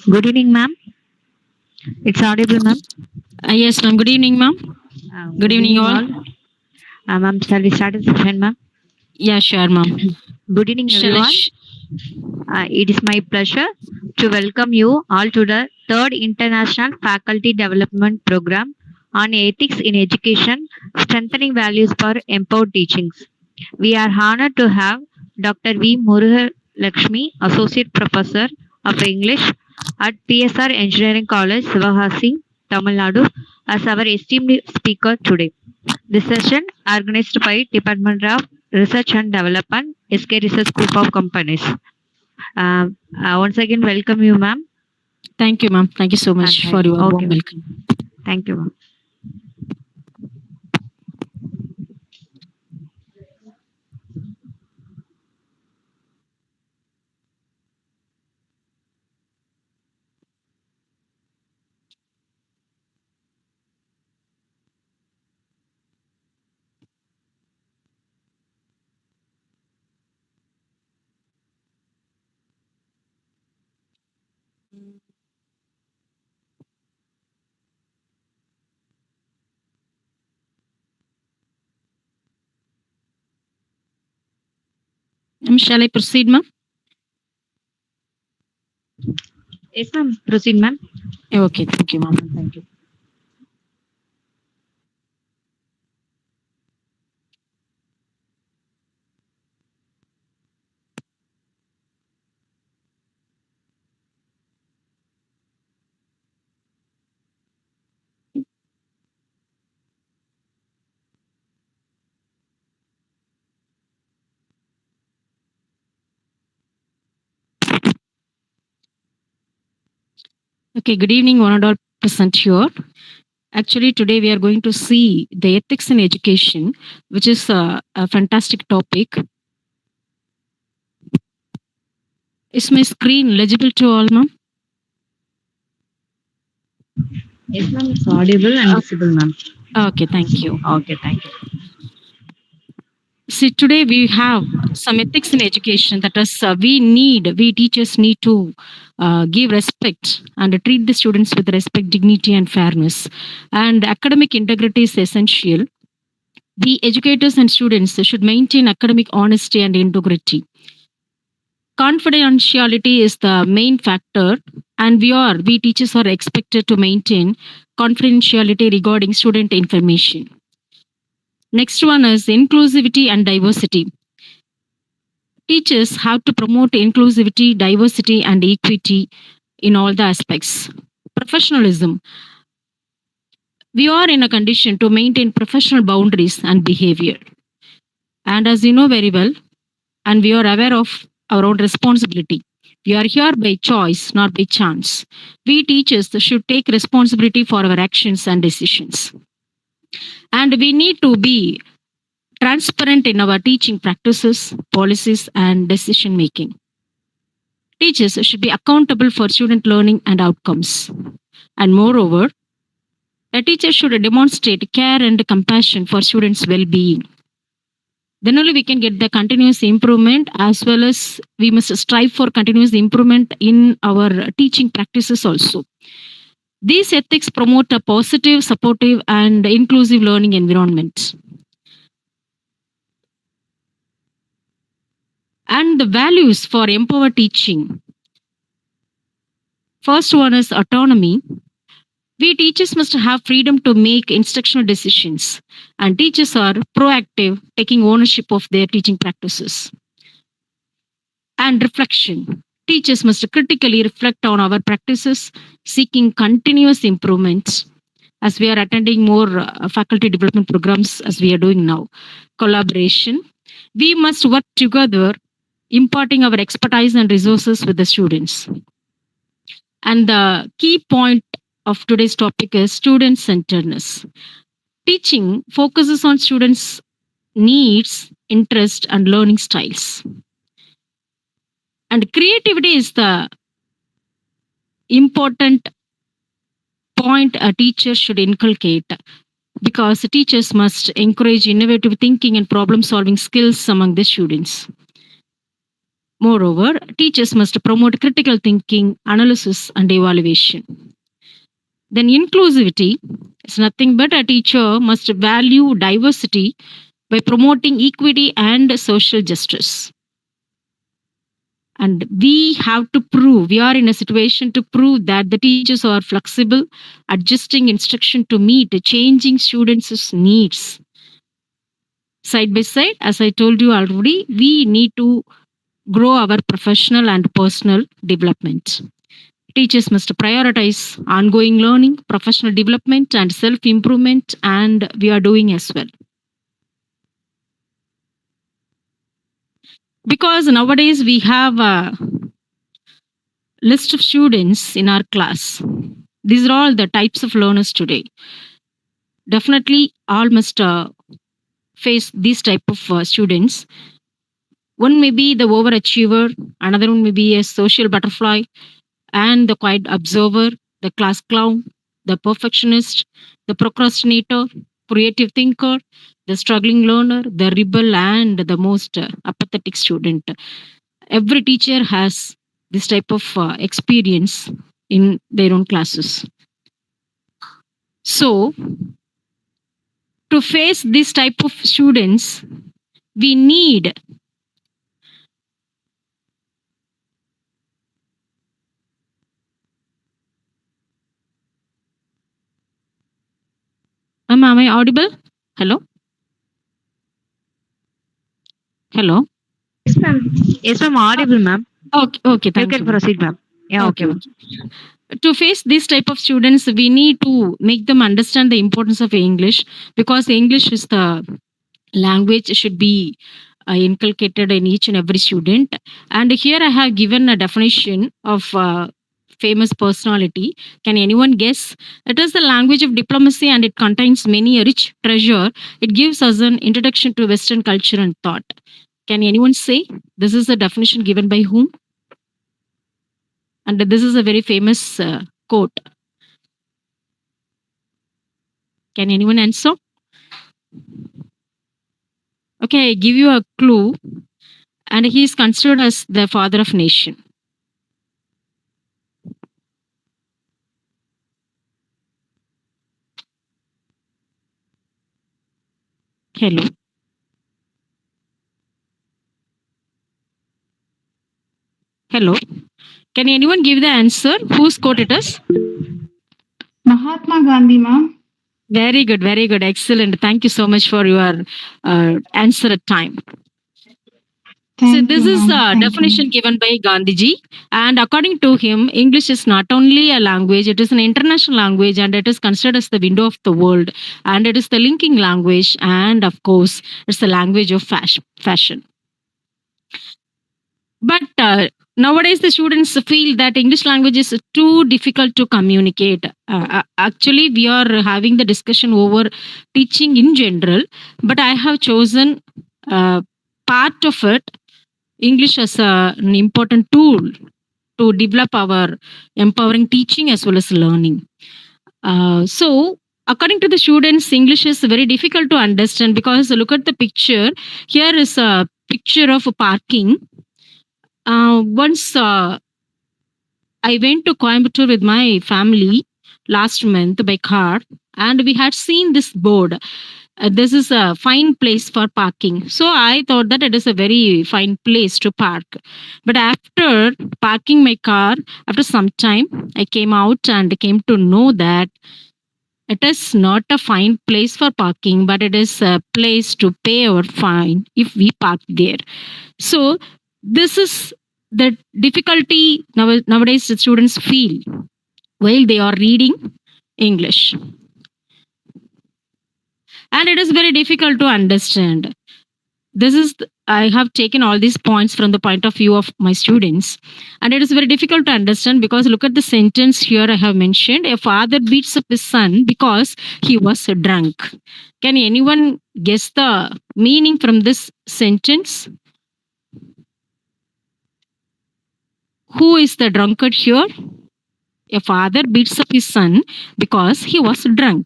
Good evening, ma'am. It's audible, ma'am. Yes, ma'am. Good evening, ma'am. Good Good evening, evening, all. all. Ma'am, shall we start the session, ma'am? Yeah, sure, ma'am. Good evening, Shall I? everyone. It is my pleasure to welcome you all to the third International Faculty Development Program on Ethics in Education, Strengthening Values for Empowered Teachings. We are honored to have Dr. Murugalakshmi, Associate Professor of English at P.S.R. Engineering College, Sivakasi, Tamil Nadu, as our esteemed speaker today. This session, organized by Department of Research and Development, SK Research Group of Companies. Once again, welcome you, ma'am. Thank you, ma'am. Thank you so much for your Okay, warm welcome. thank you, ma'am. Shall I proceed, ma'am? Yes, ma'am. Proceed, ma'am. Okay, thank you, ma'am. Thank you. Okay, good evening, one and all present here. Actually, today we are going to see the ethics in education, which is a fantastic topic. Is my screen legible to all, ma'am? Yes, ma'am. It's audible and visible, ma'am. Okay, thank you. Okay, thank you. See, today we have some ethics in education that is, we teachers need to give respect and treat the students with respect, dignity, and fairness. And academic integrity is essential. We educators and students should maintain academic honesty and integrity. Confidentiality is the main factor, and we teachers are expected to maintain confidentiality regarding student information. Next one is inclusivity and diversity. Teachers have to promote inclusivity, diversity, and equity in all the aspects. Professionalism. We are in a condition to maintain professional boundaries and behavior. And as you know very well, and we are aware of our own responsibility. We are here by choice, not by chance. We teachers should take responsibility for our actions and decisions. And we need to be transparent in our teaching practices, policies, and decision making. Teachers should be accountable for student learning and outcomes. And moreover, a teacher should demonstrate care and compassion for students' well being. Then only we can get the continuous improvement, as well as we must strive for continuous improvement in our teaching practices also. These ethics promote a positive, supportive, and inclusive learning environment. And the values for empowered teaching. First one is autonomy. We teachers must have freedom to make instructional decisions, and teachers are proactive, taking ownership of their teaching practices. And reflection. Teachers must critically reflect on our practices, seeking continuous improvements as we are attending more faculty development programs as we are doing now. Collaboration. We must work together, imparting our expertise and resources with the students. And the key point of today's topic is student centeredness. Teaching focuses on students' needs, interest, and learning styles. And creativity is the important point a teacher should inculcate, because teachers must encourage innovative thinking and problem solving skills among the students. Moreover, teachers must promote critical thinking, analysis, and evaluation. Then, inclusivity is nothing but a teacher must value diversity by promoting equity and social justice. And we have to prove, we are in a situation to prove that the teachers are flexible, adjusting instruction to meet changing students' needs. Side by side, as I told you already, we need to grow our professional and personal development. Teachers must prioritize ongoing learning, professional development, and self improvement, and we are doing as well. Because nowadays we have a list of students in our class. These are all the types of learners today. Definitely, all must face these type of students. One may be the overachiever, another one may be a social butterfly, and the quiet observer, the class clown, the perfectionist, the procrastinator, creative thinker, the struggling learner, the rebel, and the most apathetic student. Every teacher has this type of experience in their own classes. So, to face this type of students, we need am I audible? Hello? Hello? Yes, ma'am. Yes, ma'am. Audible, ma'am. Okay, You thank can you. Ma'am. proceed, ma'am. Yeah, okay, Okay, ma'am. okay. To face this type of students, we need to make them understand the importance of English, because English is the language should be inculcated in each and every student. And here I have given a definition of famous personality. Can anyone guess? It is the language of diplomacy and it contains many a rich treasure. It gives us an introduction to Western culture and thought. Can anyone say this is a definition given by whom? And this is a very famous quote. Can anyone answer? Okay, I give you a clue. And he is considered as the father of nation. Hello. Hello. Can anyone give the answer? Whose quote it is? Mahatma Gandhi, ma'am. Very good, very good. Excellent. Thank you so much for your answer at time. So Thank this you, is ma'am. a Thank definition you. given by Gandhiji, and according to him, English is not only a language; it is an international language, and it is considered as the window of the world, and it is the linking language, and of course, it's the language of fashion. But nowadays, the students feel that English language is too difficult to communicate. Actually, we are having the discussion over teaching in general, but I have chosen part of it, English as an important tool to develop our empowering teaching as well as learning. So, according to the students, English is very difficult to understand because look at the picture. Here is a picture of a parking. Once I went to Coimbatore with my family last month by car, and we had seen this board. This is a fine place for parking. So I thought that it is a very fine place to park. But after parking my car, after some time, I came out and came to know that it is not a fine place for parking, but it is a place to pay our fine if we park there. So this is the difficulty nowadays the students feel while they are reading English. And it is very difficult to understand. I have taken all these points from the point of view of my students, and it is very difficult to understand because look at the sentence here I have mentioned. A father beats up his son because he was drunk. Can anyone guess the meaning from this sentence? Who is the drunkard here? A father beats up his son because he was drunk.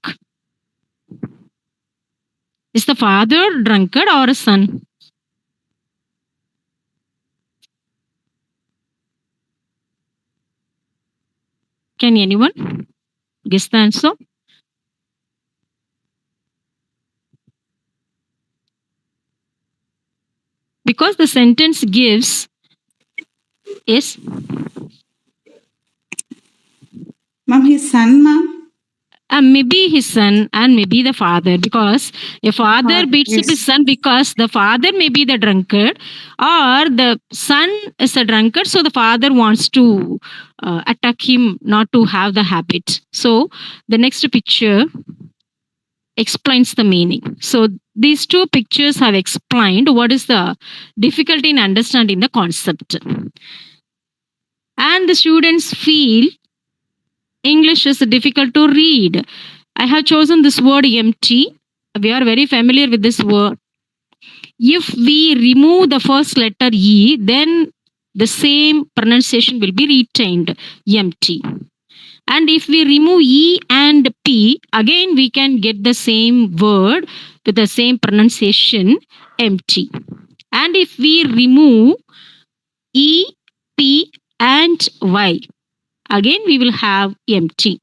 Is the father drunkard or a son? Can anyone guess the answer? Because the sentence gives, yes, Ma'am, his son, ma'am. maybe his son and maybe the father, because a father beats up his Yes. son because the father may be the drunkard, or the son is a drunkard, so the father wants to attack him not to have the habit. So the next picture explains the meaning. So these two pictures have explained what is the difficulty in understanding the concept. And the students feel English is difficult to read. I have chosen this word empty. We are very familiar with this word. If we remove the first letter E, then the same pronunciation will be retained, empty. And if we remove E and P, again we can get the same word with the same pronunciation, empty. And if we remove E, P, and Y, again we will have empty.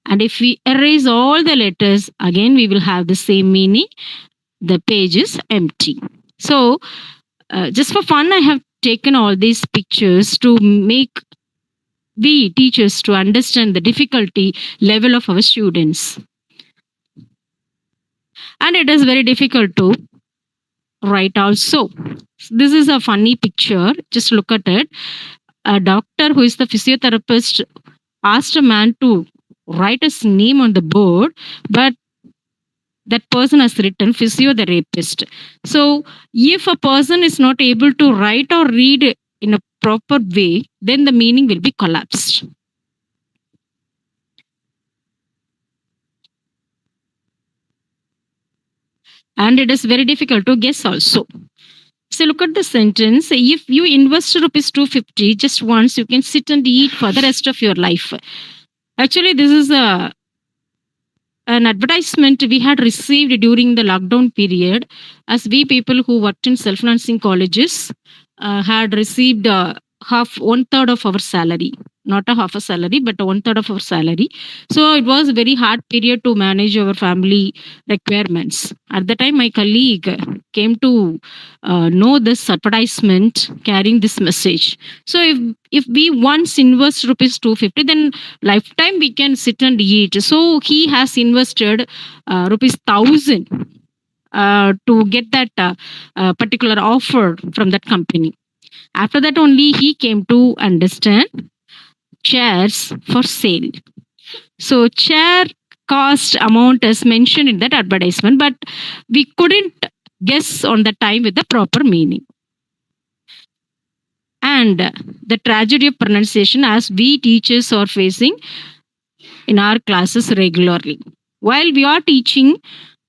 And if we erase all the letters, again we will have the same meaning. The page is empty. So, just for fun, I have taken all these pictures to make we teachers to understand the difficulty level of our students. And it is very difficult to write also. This is a funny picture. Just look at it. A doctor who is the physiotherapist asked a man to write his name on the board, but that person has written physio the rapist. So if a person is not able to write or read in a proper way, then the meaning will be collapsed. And it is very difficult to guess also. So look at the sentence. If you invest rupees 250 just once, you can sit and eat for the rest of your life. Actually, this is an advertisement we had received during the lockdown period, as we people who worked in self-financing colleges had received half one third of our salary, not a half a salary but one third of our salary. So it was a very hard period to manage our family requirements. At the time my colleague came to know this advertisement carrying this message. So if we once invest rupees 250, then lifetime we can sit and eat. So he has invested rupees 1000 to get that particular offer from that company. After that only he came to understand chairs for sale. So chair cost amount is mentioned in that advertisement, but we couldn't guess on the time with the proper meaning. And the tragedy of pronunciation, as we teachers are facing in our classes regularly. While we are teaching,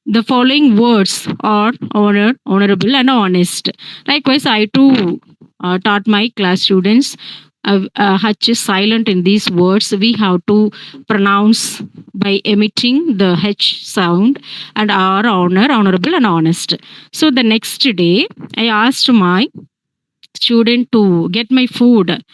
the following words are honor, honorable, and honest. Likewise, I too taught my class students. H is silent in these words. We have to pronounce by emitting the H sound, and R, honor, honorable, and honest. So the next day, I asked my student to get my food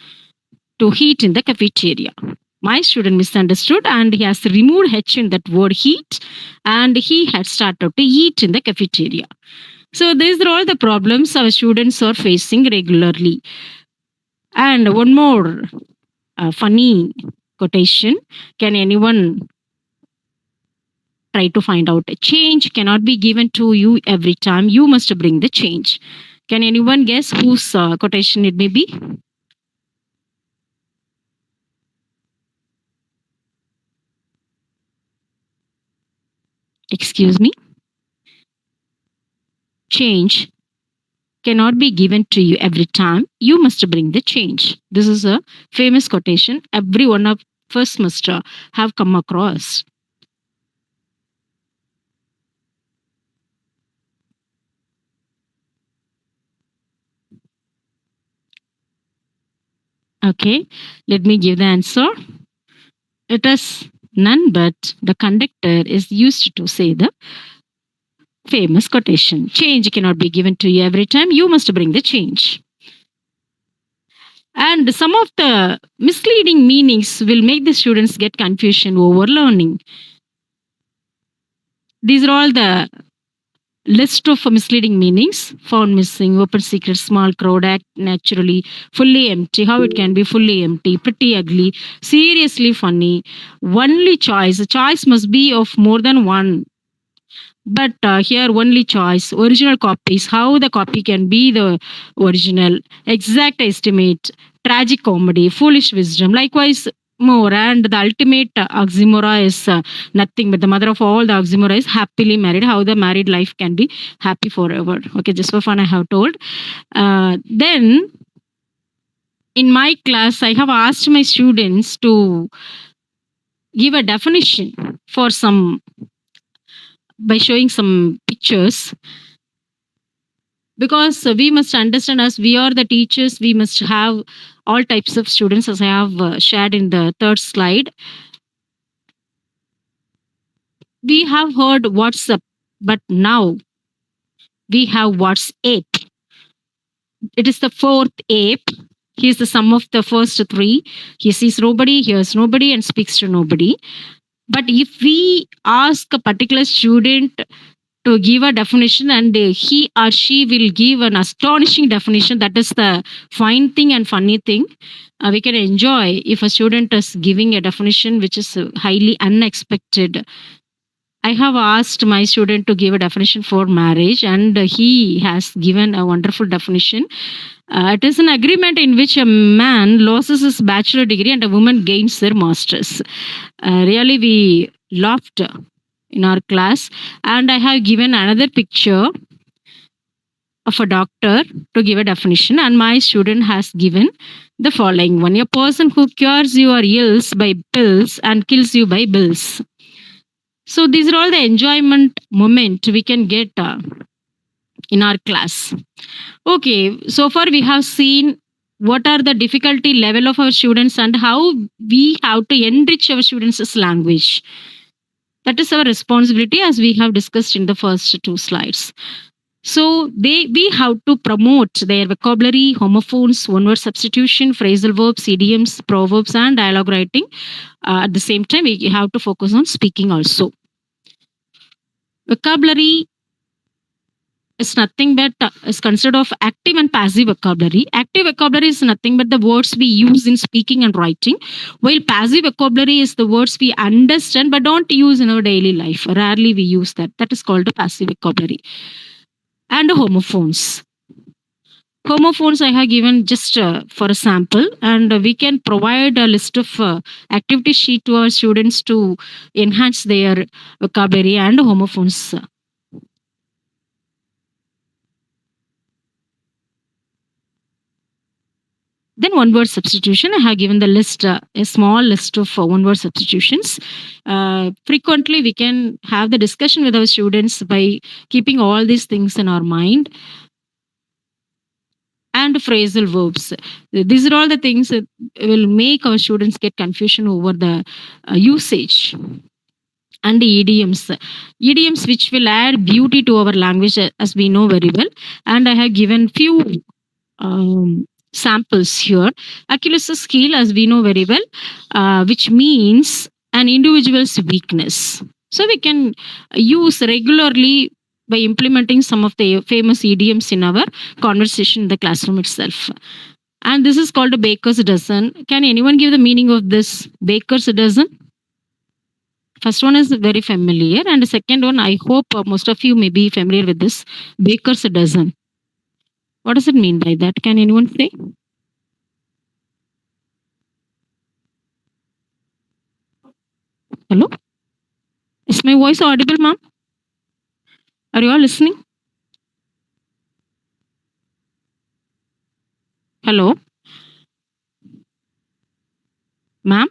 to heat in the cafeteria. My student misunderstood and he has removed H in that word heat, and he had started to eat in the cafeteria. So these are all the problems our students are facing regularly. And one more funny quotation. Can anyone try to find out? A change cannot be given to you every time. You must bring the change. Can anyone guess whose quotation it may be? Excuse me. Change cannot be given to you every time. You must bring the change. This is a famous quotation. Every one of us must have come across. Okay, let me give the answer. It is none but the conductor is used to say the famous quotation. Change cannot be given to you every time. You must bring the change. And some of the misleading meanings will make the students get confusion over learning. These are all the list of misleading meanings: found missing, open secret, small crowd, act naturally, fully empty. How it can be fully empty, pretty ugly, seriously funny, only choice. A choice must be of more than one. But here, only choice, original copies, how the copy can be the original, exact estimate, tragic comedy, foolish wisdom. Likewise, more. And the ultimate oxymoron is nothing but the mother of all the oxymoron is happily married. How the married life can be happy forever. Okay, just for fun, I have told. Then in my class, I have asked my students to give a definition for some by showing some pictures, because we must understand, as we are the teachers, we must have all types of students, as I have shared in the third slide. We have heard WhatsApp, but now we have WhatsApp. It is the fourth ape. He is the sum of the first three. He sees nobody, hears nobody, and speaks to nobody. But if we ask a particular student to give a definition, and he or she will give an astonishing definition, that is the fine thing and funny thing. We can enjoy if a student is giving a definition which is highly unexpected. I have asked my student to give a definition for marriage, and he has given a wonderful definition. It is an agreement in which a man loses his bachelor degree and a woman gains their master's. Really, we laughed in our class. And I have given another picture of a doctor to give a definition, and my student has given the following one: a person who cures your ills by pills and kills you by bills. So these are all the enjoyment moment we can get in our class. Okay, so far we have seen what are the difficulty level of our students and how we have to enrich our students' language. That is our responsibility, as we have discussed in the first two slides. So we have to promote their vocabulary, homophones, one-word substitution, phrasal verbs, idioms, proverbs, and dialogue writing. At the same time, we have to focus on speaking also. Vocabulary is nothing but is considered of active and passive vocabulary. Active vocabulary is nothing but the words we use in speaking and writing, while passive vocabulary is the words we understand but don't use in our daily life. Rarely we use that. That is called a passive vocabulary. And homophones. Homophones I have given just for a sample, and we can provide a list of activity sheet to our students to enhance their vocabulary and homophones. Then one word substitution, I have given the list, a small list of one word substitutions. Frequently, we can have the discussion with our students by keeping all these things in our mind. And phrasal verbs. These are all the things that will make our students get confusion over the usage. And the idioms which will add beauty to our language, as we know very well. And I have given few samples here. Achilles' heel, as we know very well, which means an individual's weakness. So we can use regularly by implementing some of the famous idioms in our conversation in the classroom itself. And this is called a baker's dozen. Can anyone give the meaning of this baker's dozen? First one is very familiar, and the second one, I hope most of you may be familiar with this baker's dozen. What does it mean by that? Can anyone say? Hello? Is my voice audible, ma'am? Are you all listening? Hello? Ma'am?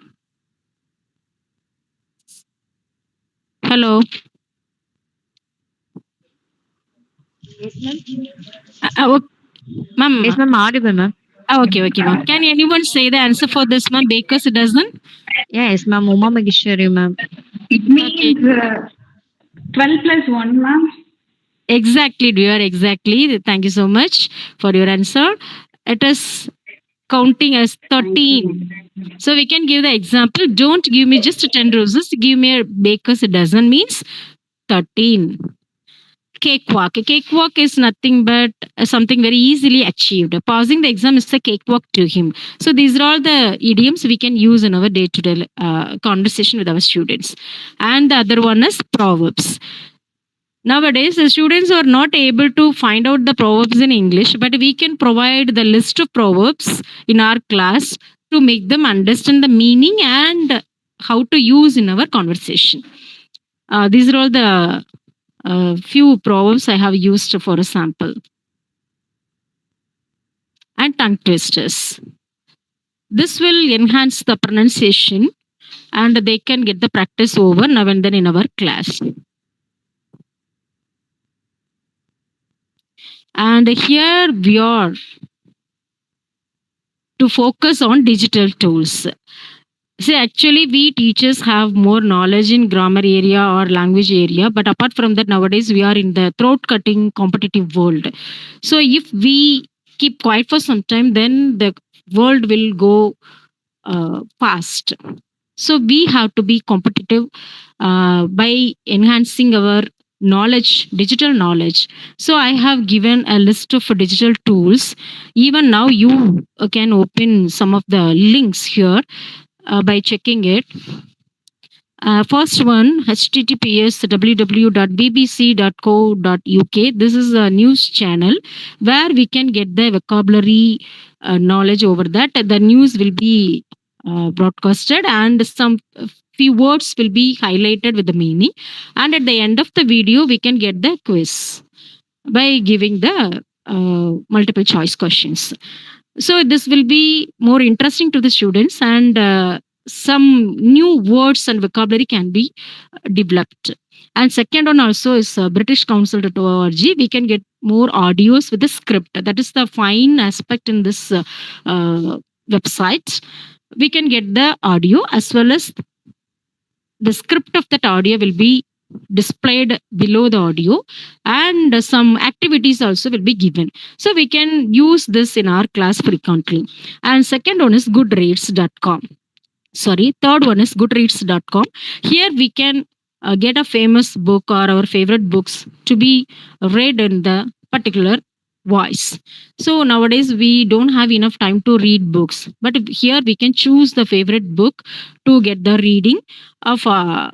Hello? Yes, ma'am. Ma'am? Yes, ma'am. Audible, ma'am. Okay, ma'am. Can anyone say the answer for this, ma'am? Baker's dozen? Yes, ma'am. Uma Magishwari, ma'am. It means 12 plus 1, ma'am. Exactly, dear. Exactly. Thank you so much for your answer. It is counting as 13. So we can give the example. Don't give me just 10 roses. Give me a baker's dozen means 13. Cakewalk. A cakewalk is nothing but something very easily achieved. Passing the exam is a cakewalk to him. So these are all the idioms we can use in our day-to-day conversation with our students. And the other one is proverbs. Nowadays, the students are not able to find out the proverbs in English, but we can provide the list of proverbs in our class to make them understand the meaning and how to use in our conversation. These are all the few proverbs I have used for a sample. And tongue twisters. This will enhance the pronunciation and they can get the practice over now and then in our class. And here we are to focus on digital tools. See, actually, we teachers have more knowledge in grammar area or language area, but apart from that, nowadays we are in the throat-cutting competitive world. So, if we keep quiet for some time, then the world will go fast. So, we have to be competitive by enhancing our knowledge, digital knowledge. So, I have given a list of digital tools. Even now, you can open some of the links here by checking it. First one, https www.bbc.co.uk. This is a news channel where we can get the vocabulary knowledge over that. The news will be broadcasted and some few words will be highlighted with the meaning. And at the end of the video, we can get the quiz by giving the multiple choice questions. So this will be more interesting to the students and some new words and vocabulary can be developed. And second one also is britishcouncil.org. We can get more audios with the script. That is the fine aspect in this website. We can get the audio as well as the script of that audio will be displayed below the audio and some activities also will be given. So we can use this in our class frequently. And second one is goodreads.com. Sorry, third one is goodreads.com. Here we can get a famous book or our favorite books to be read in the particular voice. So nowadays we don't have enough time to read books, but here we can choose the favorite book to get the reading of a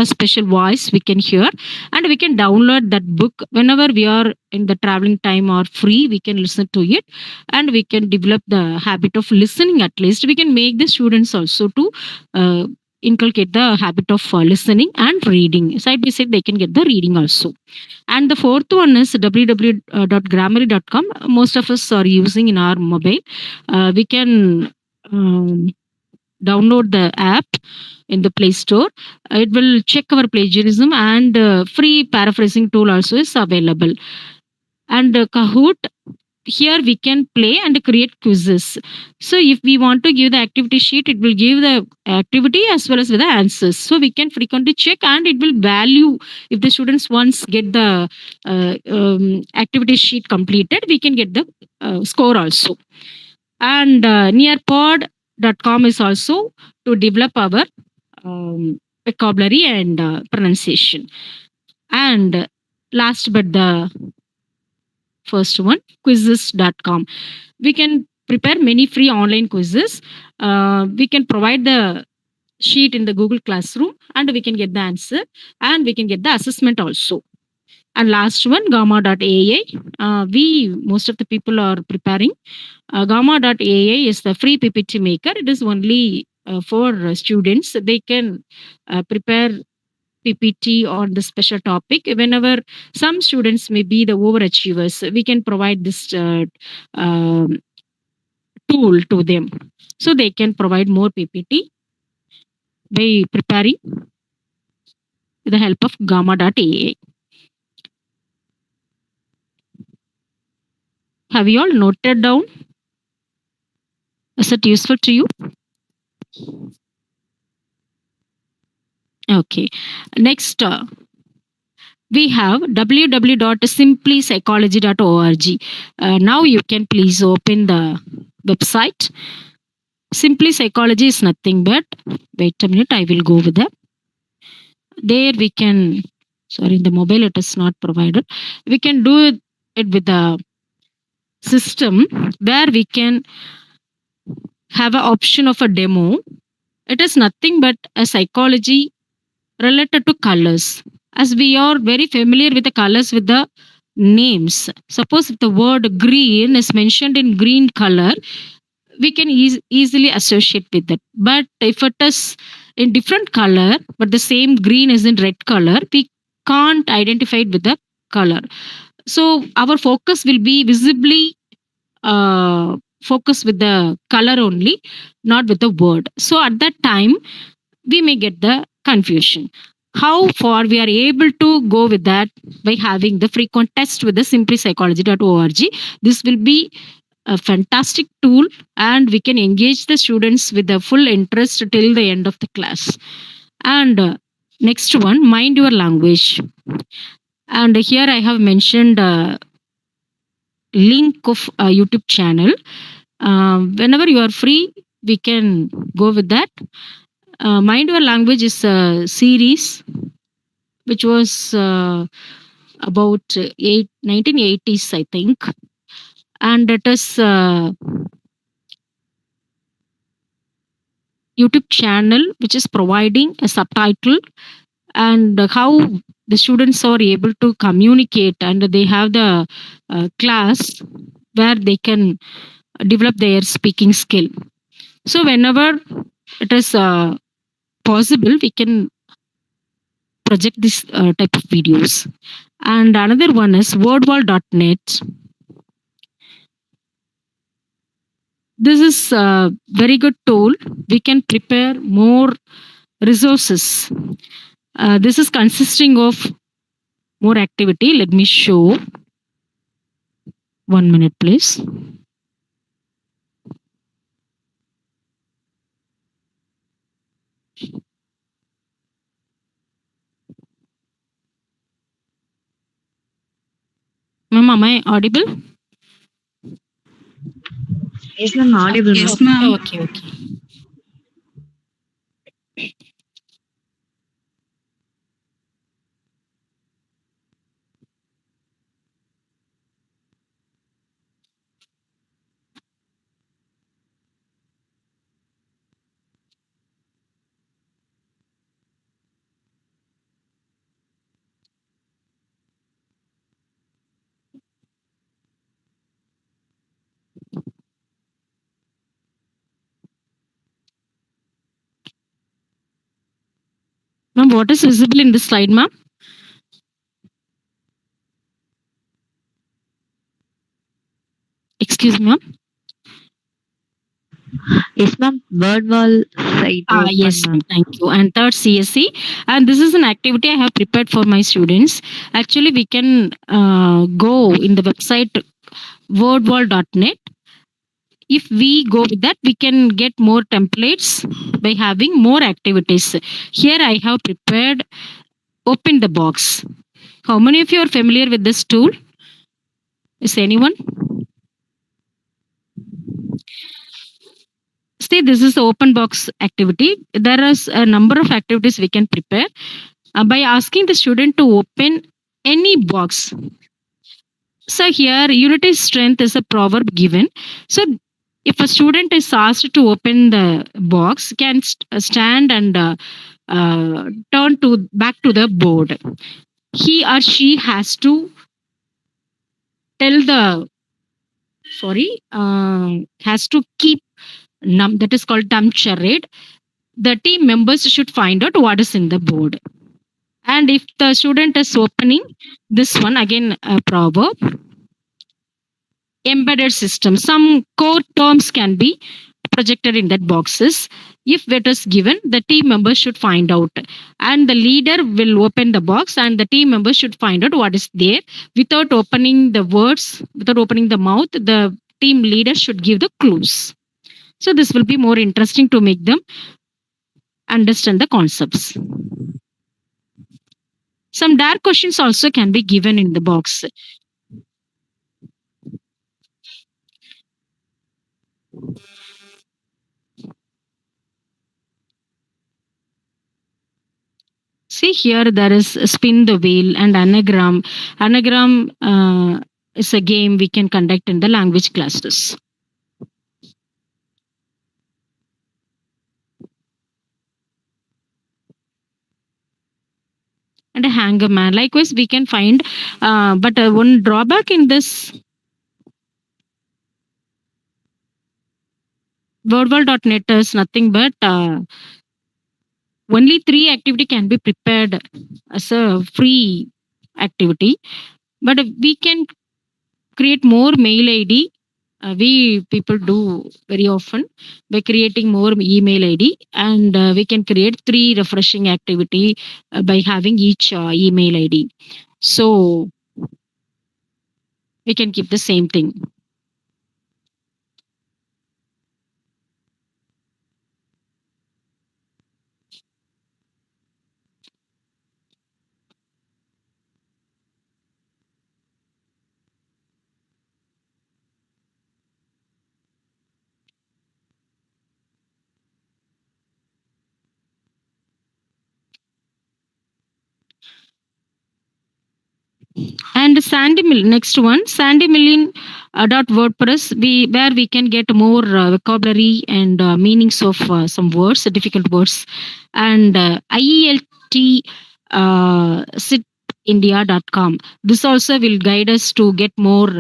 special voice we can hear, and we can download that book whenever we are in the traveling time or free. We can listen to it and we can develop the habit of listening. At least we can make the students also to inculcate the habit of listening and reading. Side by side they can get the reading also. And the fourth one is www.grammarly.com. Most of us are using in our mobile. We can download the app in the Play Store. It will check our plagiarism and free paraphrasing tool also is available. And Kahoot, here we can play and create quizzes. So if we want to give the activity sheet, it will give the activity as well as with the answers. So we can frequently check and it will value if the students once get the activity sheet completed, we can get the score also. And nearpod.com is also to develop our vocabulary and pronunciation. And last but the first one, quizzes.com. We can prepare many free online quizzes. We can provide the sheet in the Google Classroom and we can get the answer and we can get the assessment also. And last one, gamma.ai. Most of the people are preparing. Gamma.ai is the free PPT maker. It is only for students. They can prepare PPT on the special topic. Whenever some students may be the overachievers, we can provide this tool to them. So they can provide more PPT by preparing with the help of gamma.ai. Have you all noted down? Is it useful to you? Okay. Next, we have www.simplypsychology.org. Now you can please open the website. Simply Psychology is nothing but, wait a minute, I will go with that. There we can, sorry, in the mobile it is not provided. We can do it with the system where we can have an option of a demo. It is nothing but a psychology related to colors. As we are very familiar with the colors with the names. Suppose if the word green is mentioned in green color, we can easily associate with it. But if it is in different color, but the same green is in red color, we can't identify it with the color. So our focus will be visibly focus with the color only, not with the word. So at that time, we may get the confusion. How far we are able to go with that by having the frequent test with the simplypsychology.org. This will be a fantastic tool and we can engage the students with the full interest till the end of the class. And next one, mind your language. And here I have mentioned link of a YouTube channel. Whenever you are free, we can go with that. Mind Your Language is a series which was about 1980s, I think. And it is YouTube channel which is providing a subtitle and how the students are able to communicate, and they have the class where they can develop their speaking skill. So whenever it is possible, we can project this type of videos. And another one is wordwall.net. This is a very good tool. We can prepare more resources. This is consisting of more activity. Let me show. 1 minute, please. Ma'am, am I audible? Yes, ma'am, audible. Yes, ma'am. ma'am. Okay, okay. Ma'am, what is visible in this slide, ma'am? Excuse me, ma'am. Yes, ma'am. Word wall site. Open, Yes, ma'am. thank you. And third, CSE. And this is an activity I have prepared for my students. Actually, we can go in the website wordwall.net. If we go with that, we can get more templates by having more activities. Here I have prepared Open the Box. How many of you are familiar with this tool? Is anyone? See, this is the open box activity. There is a number of activities we can prepare by asking the student to open any box. So here, unity strength is a proverb given. So if a student is asked to open the box, can stand and turn to back to the board. He or she has to tell the has to keep that is called dumb charade. The team members should find out what is in the board. And if the student is opening this one, again a proverb, embedded system, some core terms can be projected in that boxes. If it is given, the team members should find out, and the leader will open the box and the team members should find out what is there. Without opening the words, without opening the mouth, the team leader should give the clues. So this will be more interesting to make them understand the concepts. Some dark questions also can be given in the box. See here, there is spin the wheel and anagram. Anagram is a game we can conduct in the language classes. And a hanger man. Likewise, we can find, but one drawback in this wordwall.net is nothing but only 3 activity can be prepared as a free activity, but we can create more mail id. We people do very often by creating more email id, and we can create 3 refreshing activity by having each email id. So we can keep the same thing. And Sandy Mill, next one, Sandy Million .wordpress, where we can get more vocabulary and meanings of some words, difficult words, and IELT sitindia.com. This also will guide us to get more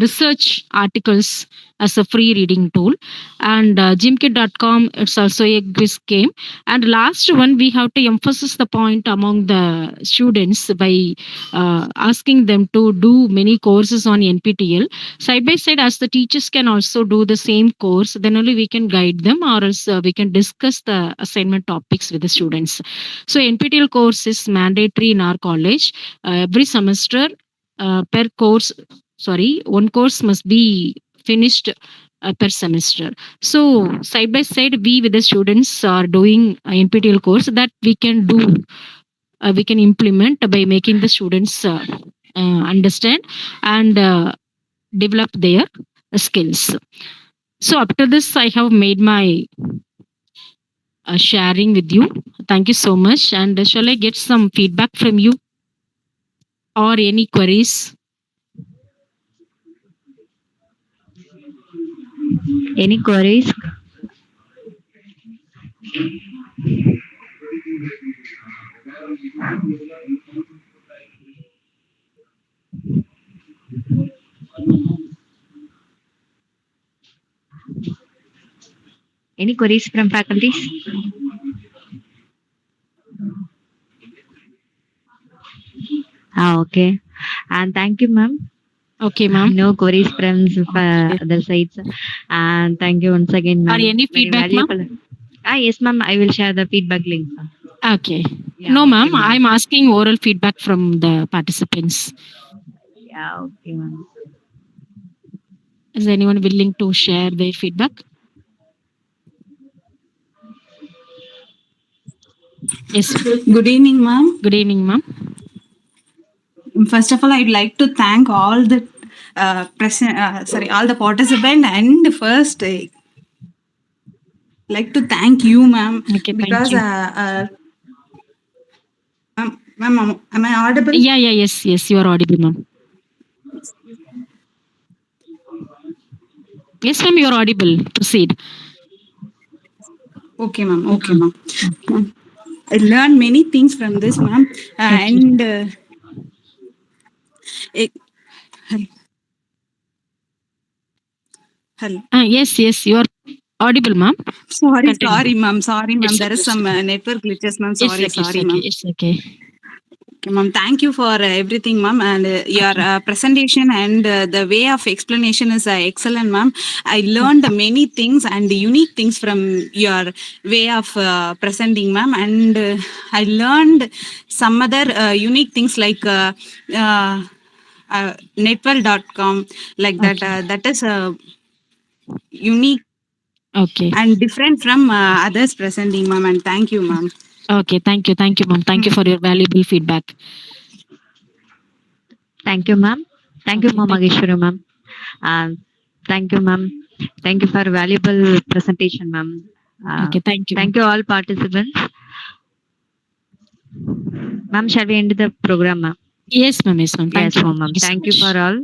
research articles as a free reading tool, and gymkit.com, it's also a quiz game. And last one, we have to emphasize the point among the students by asking them to do many courses on NPTEL side by side, as the teachers can also do the same course. Then only we can guide them, or else we can discuss the assignment topics with the students. So NPTEL course is mandatory in our college. Every semester, per course, one course must be finished per semester. So side by side, we with the students are doing NPTEL course that we can do. We can implement by making the students understand and develop their skills. So after this, I have made my sharing with you. Thank you so much. And shall I get some feedback from you or any queries? Any queries? Any queries from faculties? Okay. And thank you, ma'am. Okay, ma'am. No queries from other sides. And thank you once again, ma'am. Or any Very feedback, ma'am? valuable. Yes, ma'am. I will share the feedback link. Okay. Yeah, No, okay, ma'am. I'm asking oral feedback from the participants. Yeah, okay, ma'am. Is anyone willing to share their feedback? Yes. Good evening, ma'am. Good evening, ma'am. First of all, I'd like to thank all the all the participants, and first, like to thank you, ma'am, Okay, because thank you. ma'am, am I audible? Yeah, yes, you are audible, ma'am. Yes, ma'am, you are audible. Proceed. Okay, ma'am. Okay, ma'am. I learned many things from this, ma'am, and hello. Yes, you are audible, ma'am. Sorry, Continue. ma'am. It's There is okay, some network glitches, ma'am. Sorry, ma'am. It's okay. Okay, ma'am. Thank you for everything, ma'am, and your presentation and the way of explanation is excellent, ma'am. I learned many things and unique things from your way of presenting, ma'am, and I learned some other unique things like network.com, like that. That is unique Okay. and different from others presenting, ma'am. And thank you, ma'am. Okay, thank you, ma'am. Thank you for your valuable feedback. Thank you, ma'am. Thank you, Okay, ma'am thank you. Mageshwari, ma'am. And thank you, ma'am. Thank you for valuable presentation, ma'am. Okay, thank you, ma'am. Thank you all participants. Ma'am, shall we end the program, ma'am? Yes, ma'am. Yes, ma'am. Thank Yes, you, ma'am. ma'am. Thank you so Thank you much. for all.